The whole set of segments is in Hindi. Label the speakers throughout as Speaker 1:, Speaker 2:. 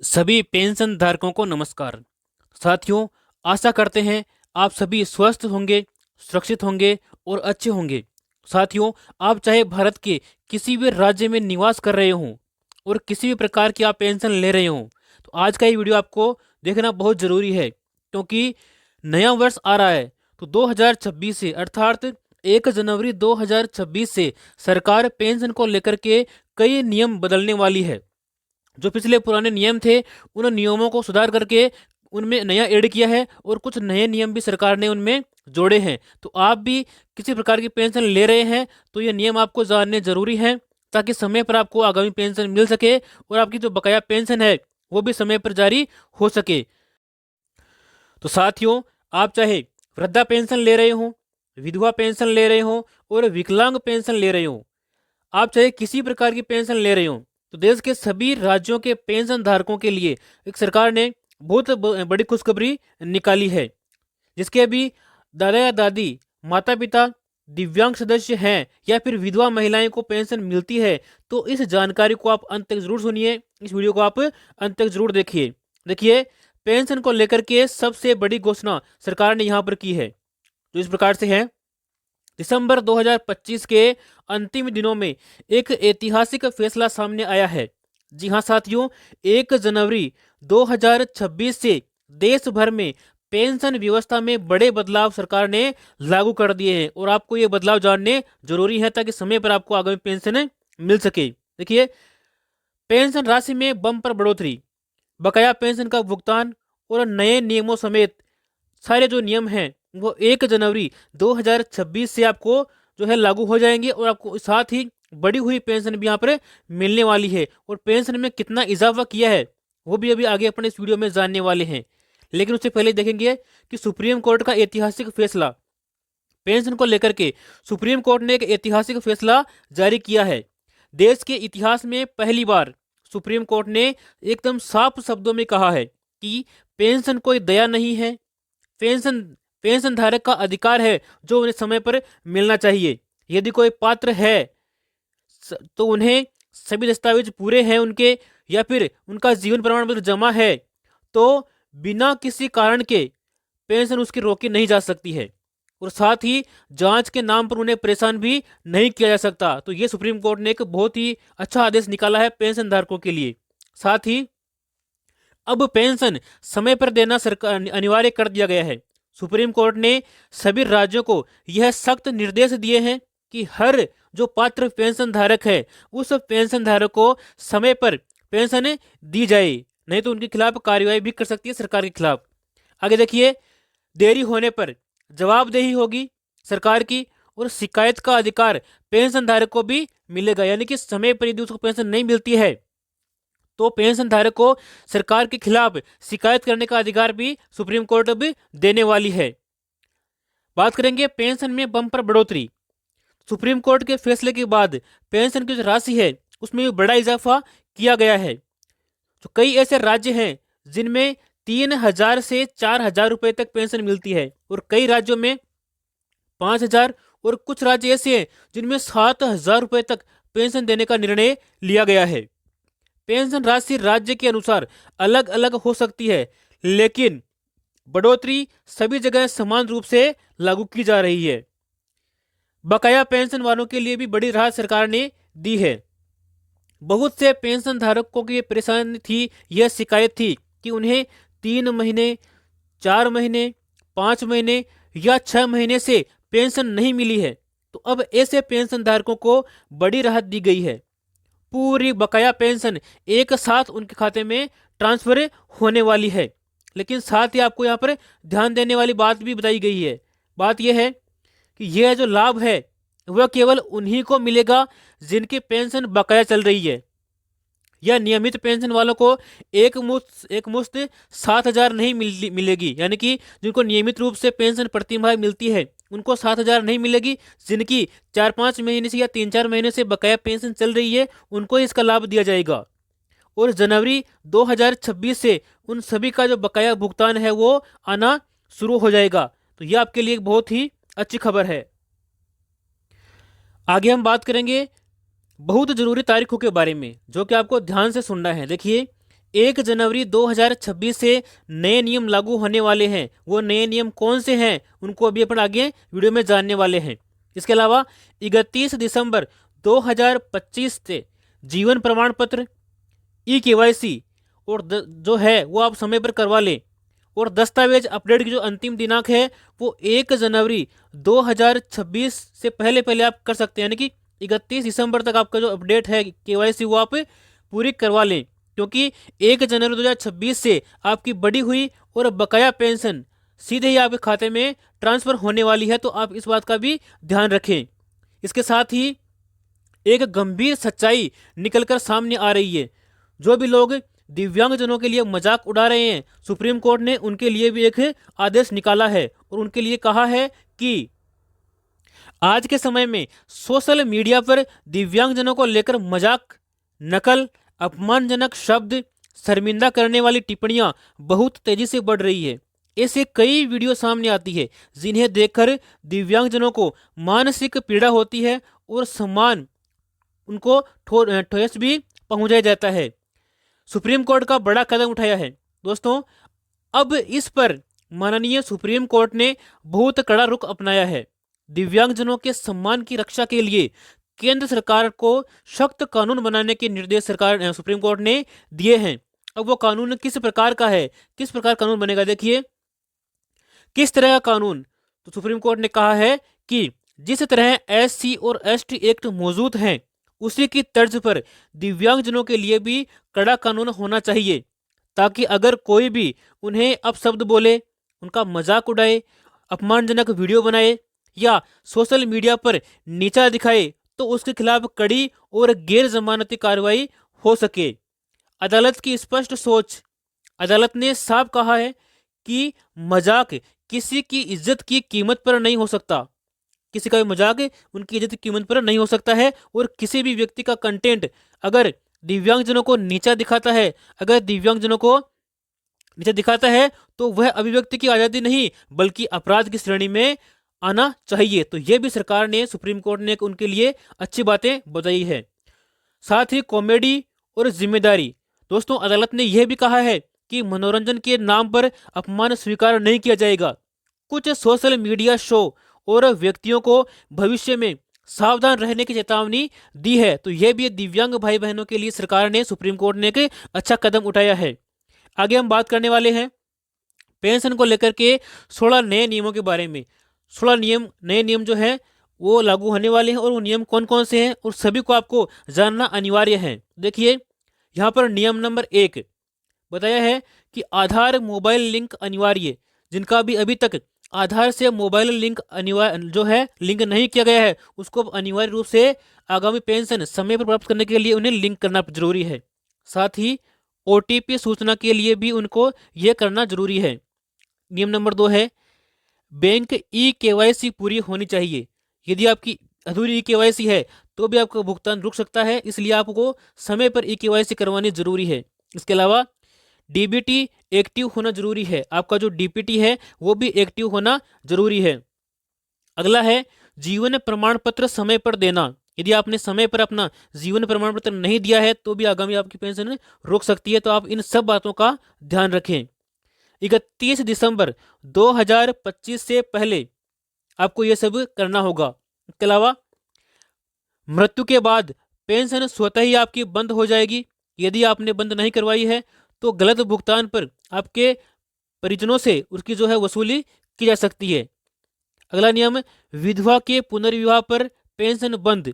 Speaker 1: सभी पेंशन धारकों को नमस्कार। साथियों, आशा करते हैं आप सभी स्वस्थ होंगे, सुरक्षित होंगे और अच्छे होंगे। साथियों, आप चाहे भारत के किसी भी राज्य में निवास कर रहे हों और किसी भी प्रकार की आप पेंशन ले रहे हों, तो आज का ये वीडियो आपको देखना बहुत ज़रूरी है, क्योंकि नया वर्ष आ रहा है। तो 2026 से अर्थात 1 जनवरी 2026 से सरकार पेंशन को लेकर के कई नियम बदलने वाली है। जो पिछले पुराने नियम थे, उन नियमों को सुधार करके उनमें नया ऐड किया है और कुछ नए नियम भी सरकार ने उनमें जोड़े हैं। तो आप भी किसी प्रकार की पेंशन ले रहे हैं तो ये नियम आपको जानने जरूरी हैं, ताकि समय पर आपको आगामी पेंशन मिल सके और आपकी जो बकाया पेंशन है वो भी समय पर जारी हो सके। तो साथियों, आप चाहे वृद्धा पेंशन ले रहे हो, विधवा पेंशन ले रहे हो और विकलांग पेंशन ले रहे हो, आप चाहे किसी प्रकार की पेंशन ले रहे हो, तो देश के सभी राज्यों के पेंशन धारकों के लिए एक सरकार ने बहुत बड़ी खुशखबरी निकाली है। जिसके अभी दादा या दादी, माता पिता, दिव्यांग सदस्य हैं या फिर विधवा महिलाएं को पेंशन मिलती है, तो इस जानकारी को आप अंत तक जरूर सुनिए। इस वीडियो को आप अंत तक जरूर देखिए। देखिए, पेंशन को लेकर के सबसे बड़ी घोषणा सरकार ने यहाँ पर की है, जो इस प्रकार से है। दिसंबर 2025 के अंतिम दिनों में एक ऐतिहासिक फैसला सामने आया है। जी हां साथियों, 1 जनवरी 2026 से देश भर में पेंशन व्यवस्था में बड़े बदलाव सरकार ने लागू कर दिए हैं और आपको ये बदलाव जानने जरूरी है, ताकि समय पर आपको आगामी पेंशन मिल सके। देखिए, पेंशन राशि में बम्पर बढ़ोतरी, बकाया पेंशन का भुगतान और नए नियमों समेत सारे जो नियम हैं वो 1 जनवरी 2026 से आपको जो है लागू हो जाएंगे और आपको साथ ही बढ़ी हुई पेंशन भी यहाँ पर मिलने वाली है। और पेंशन में कितना इजाफा किया है वो भी अभी आगे अपने इस वीडियो में जानने वाले हैं। लेकिन उससे पहले देखेंगे कि सुप्रीम कोर्ट का ऐतिहासिक फैसला पेंशन को लेकर के। सुप्रीम कोर्ट ने एक ऐतिहासिक फैसला जारी किया है। देश के इतिहास में पहली बार सुप्रीम कोर्ट ने एकदम साफ शब्दों में कहा है कि पेंशन कोई दया नहीं है, पेंशन पेंशन धारक का अधिकार है जो उन्हें समय पर मिलना चाहिए। यदि कोई पात्र है तो उन्हें सभी दस्तावेज पूरे हैं उनके, या फिर उनका जीवन प्रमाण पत्र जमा है, तो बिना किसी कारण के पेंशन उसकी रोकी नहीं जा सकती है। और साथ ही जांच के नाम पर उन्हें परेशान भी नहीं किया जा सकता। तो ये सुप्रीम कोर्ट ने एक बहुत ही अच्छा आदेश निकाला है पेंशन धारकों के लिए। साथ ही अब पेंशन समय पर देना सरकार अनिवार्य कर दिया गया है। सुप्रीम कोर्ट ने सभी राज्यों को यह सख्त निर्देश दिए हैं कि हर जो पात्र पेंशन धारक है उस पेंशन धारक को समय पर पेंशन दी जाए, नहीं तो उनके खिलाफ कार्रवाई भी कर सकती है सरकार के खिलाफ। आगे देखिए, देरी होने पर जवाबदेही होगी सरकार की और शिकायत का अधिकार पेंशन धारक को भी मिलेगा। यानी कि समय पर यदि उसको पेंशन नहीं मिलती है तो पेंशन धारक को सरकार के खिलाफ शिकायत करने का अधिकार भी सुप्रीम कोर्ट अब देने वाली है। बात करेंगे पेंशन में बम्पर बढ़ोतरी। सुप्रीम कोर्ट के फैसले के बाद पेंशन की जो राशि है उसमें भी बड़ा इजाफा किया गया है। तो कई ऐसे राज्य हैं जिनमें 3,000 से 4,000 रुपए तक पेंशन मिलती है और कई राज्यों में 5,000, और कुछ राज्य ऐसे हैं जिनमें 7,000 रुपए तक पेंशन देने का निर्णय लिया गया है। पेंशन राशि राज्य के अनुसार अलग अलग हो सकती है, लेकिन बढ़ोतरी सभी जगह समान रूप से लागू की जा रही है। बकाया पेंशन वालों के लिए भी बड़ी राहत सरकार ने दी है। बहुत से पेंशन धारकों की परेशानी थी, यह शिकायत थी कि उन्हें 3 महीने, 4 महीने, 5 महीने या 6 महीने से पेंशन नहीं मिली है। तो अब ऐसे पेंशन धारकों को बड़ी राहत दी गई है। पूरी बकाया पेंशन एक साथ उनके खाते में ट्रांसफर होने वाली है। लेकिन साथ ही आपको यहाँ पर ध्यान देने वाली बात भी बताई गई है। बात यह है कि यह जो लाभ है वह केवल उन्हीं को मिलेगा जिनकी पेंशन बकाया चल रही है। या नियमित पेंशन वालों को एक मुश्त 7,000 नहीं मिलेगी। यानी कि जिनको नियमित रूप से पेंशन प्रतिमाह मिलती है उनको 7,000 नहीं मिलेगी। जिनकी 4-5 महीने से या 3-4 महीने से बकाया पेंशन चल रही है उनको इसका लाभ दिया जाएगा। और जनवरी 2026 से उन सभी का जो बकाया भुगतान है वो आना शुरू हो जाएगा। तो यह आपके लिए एक बहुत ही अच्छी खबर है। आगे हम बात करेंगे बहुत जरूरी तारीखों के बारे में, जो कि आपको ध्यान से सुनना है। देखिए, 1 जनवरी 2026 से नए नियम लागू होने वाले हैं। वो नए नियम कौन से हैं उनको अभी अपन आगे वीडियो में जानने वाले हैं। इसके अलावा 31 दिसंबर 2025 से जीवन प्रमाण पत्र, ई-केवाईसी और जो है वो आप समय पर करवा लें। और दस्तावेज अपडेट की जो अंतिम दिनांक है वो 1 जनवरी 2026 से पहले पहले आप कर सकते हैं, यानी कि 31 दिसंबर तक आपका जो अपडेट है केवाईसी वो आप पूरी करवा लें, क्योंकि 1 जनवरी 2026 से आपकी बढ़ी हुई और बकाया पेंशन सीधे ही आपके खाते में ट्रांसफर होने वाली है, तो आप इस बात का भी ध्यान रखें। इसके साथ ही एक गंभीर सच्चाई निकलकर सामने आ रही है। जो भी लोग दिव्यांगजनों के लिए मजाक उड़ा रहे हैं, सुप्रीम कोर्ट ने उनके लिए भी एक आदेश निकाला है और उनके लिए कहा है कि आज के समय में सोशल मीडिया पर दिव्यांगजनों को लेकर मजाक, नकल, अपमानजनक शब्द, शर्मिंदा करने वाली टिप्पणियां बहुत तेजी से बढ़ रही है। ऐसे कई वीडियो सामने आती है जिन्हें देखकर दिव्यांगजनों को मानसिक पीड़ा होती है और सम्मान उनको ठोस भी पहुंचाया जाता है। सुप्रीम कोर्ट का बड़ा कदम उठाया है दोस्तों। अब इस पर माननीय सुप्रीम कोर्ट ने बहुत कड़ा रुख अपनाया है। दिव्यांगजनों के सम्मान की रक्षा के लिए केंद्र सरकार को सख्त कानून बनाने के निर्देश सुप्रीम कोर्ट ने दिए हैं। अब वो कानून किस प्रकार का है, किस प्रकार कानून बनेगा, देखिए किस तरह का कानून। तो सुप्रीम कोर्ट ने कहा है कि जिस तरह SC और ST एक्ट मौजूद हैं उसी की तर्ज पर दिव्यांगजनों के लिए भी कड़ा कानून होना चाहिए, ताकि अगर कोई भी उन्हें अपशब्द बोले, उनका मजाक उड़ाए, अपमानजनक वीडियो बनाए या सोशल मीडिया पर नीचा दिखाए तो उसके खिलाफ कड़ी और गैर जमानती कार्रवाई हो सके। अदालत की स्पष्ट सोच। अदालत ने साफ कहा है कि मजाक किसी की इज्जत की कीमत पर नहीं हो सकता। किसी का भी मजाक उनकी इज्जत की कीमत पर नहीं हो सकता है। और किसी भी व्यक्ति का कंटेंट अगर दिव्यांगजनों को नीचा दिखाता है, अगर दिव्यांगजनों को नीचा दिखाता है तो वह अभिव्यक्ति की आज़ादी नहीं बल्कि अपराध की श्रेणी में आना चाहिए। तो यह भी सरकार ने, सुप्रीम कोर्ट ने उनके लिए अच्छी बातें बताई है। साथ ही कॉमेडी और जिम्मेदारी। दोस्तों अदालत ने यह भी कहा है कि मनोरंजन के नाम पर अपमान स्वीकार नहीं किया जाएगा। कुछ सोशल मीडिया शो और व्यक्तियों को भविष्य में सावधान रहने की चेतावनी दी है। तो यह भी दिव्यांग भाई बहनों के लिए सरकार ने, सुप्रीम कोर्ट ने एक अच्छा कदम उठाया है। आगे हम बात करने वाले हैं पेंशन को लेकर के 16 नए नियमों के बारे में। 16 नए नियम जो है वो लागू होने वाले हैं और वो नियम कौन कौन से हैं और सभी को आपको जानना अनिवार्य है। देखिए यहाँ पर नियम नंबर 1 बताया है कि आधार मोबाइल लिंक अनिवार्य। जिनका भी अभी तक आधार से मोबाइल लिंक अनिवार्य जो है लिंक नहीं किया गया है उसको अनिवार्य रूप से आगामी पेंशन समय पर प्राप्त करने के लिए उन्हें लिंक करना जरूरी है। साथ ही OTP सूचना के लिए भी उनको यह करना जरूरी है। नियम नंबर 2 है बैंक ई-केवाईसी पूरी होनी चाहिए। यदि आपकी अधूरी ई-केवाईसी है तो भी आपका भुगतान रुक सकता है, इसलिए आपको समय पर ई-केवाईसी करवानी जरूरी है। इसके अलावा DBT एक्टिव होना जरूरी है। आपका जो DPT है वो भी एक्टिव होना जरूरी है। अगला है जीवन प्रमाण पत्र समय पर देना। यदि आपने समय पर अपना जीवन प्रमाण पत्र नहीं दिया है तो भी आगामी आपकी पेंशन रुक सकती है, तो आप इन सब बातों का ध्यान रखें। 31 दिसंबर 2025 से पहले आपको ये सब करना होगा। इसके अलावा मृत्यु के बाद पेंशन स्वतः ही आपकी बंद हो जाएगी। यदि आपने बंद नहीं करवाई है तो गलत भुगतान पर आपके परिजनों से उसकी जो है वसूली की जा सकती है। अगला नियम विधवा के पुनर्विवाह पर पेंशन बंद।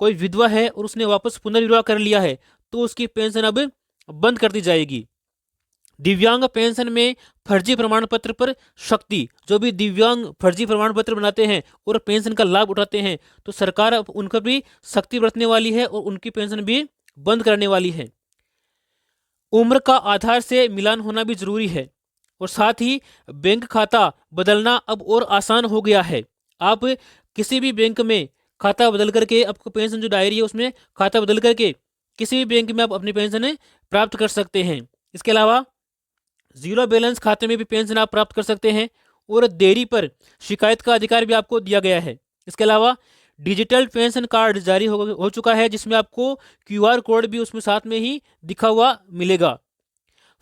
Speaker 1: कोई विधवा है और उसने वापस पुनर्विवाह कर लिया है तो उसकी पेंशन अब बंद कर दी जाएगी। दिव्यांग पेंशन में फर्जी प्रमाण पत्र पर सख्ती। जो भी दिव्यांग फर्जी प्रमाण पत्र बनाते हैं और पेंशन का लाभ उठाते हैं तो सरकार अब उन पर भी सख्ती बरतने वाली है और उनकी पेंशन भी बंद करने वाली है। उम्र का आधार से मिलान होना भी जरूरी है और साथ ही बैंक खाता बदलना अब और आसान हो गया है। आप किसी भी बैंक में खाता बदल करके आपको पेंशन जो डायरी है उसमें खाता बदल करके किसी भी बैंक में आप अपनी पेंशन प्राप्त कर सकते हैं। इसके अलावा जीरो बैलेंस खाते में भी पेंशन आप प्राप्त कर सकते हैं और देरी पर शिकायत का अधिकार भी आपको दिया गया है। इसके अलावा डिजिटल पेंशन कार्ड जारी हो चुका है, जिसमें आपको क्यूआर कोड भी उसमें साथ में ही दिखा हुआ मिलेगा।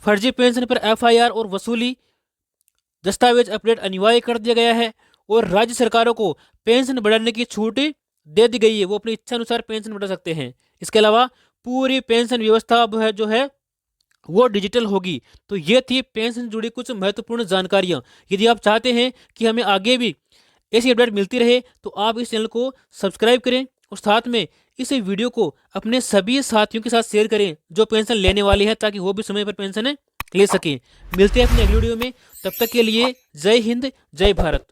Speaker 1: फर्जी पेंशन पर एफआईआर और वसूली दस्तावेज अपडेट अनिवार्य कर दिया गया है और राज्य सरकारों को पेंशन बढ़ाने की छूट दे दी गई है, वो अपनी इच्छा अनुसार पेंशन बढ़ा सकते हैं। इसके अलावा पूरी पेंशन व्यवस्था अब है जो है वो डिजिटल होगी। तो ये थी पेंशन से जुड़ी कुछ महत्वपूर्ण जानकारियां। यदि आप चाहते हैं कि हमें आगे भी ऐसी अपडेट मिलती रहे तो आप इस चैनल को सब्सक्राइब करें और साथ में इस वीडियो को अपने सभी साथियों के साथ शेयर करें जो पेंशन लेने वाले हैं, ताकि वो भी समय पर पेंशन ले सकें। मिलते हैं अपने अगली वीडियो में, तब तक के लिए जय हिंद, जय भारत।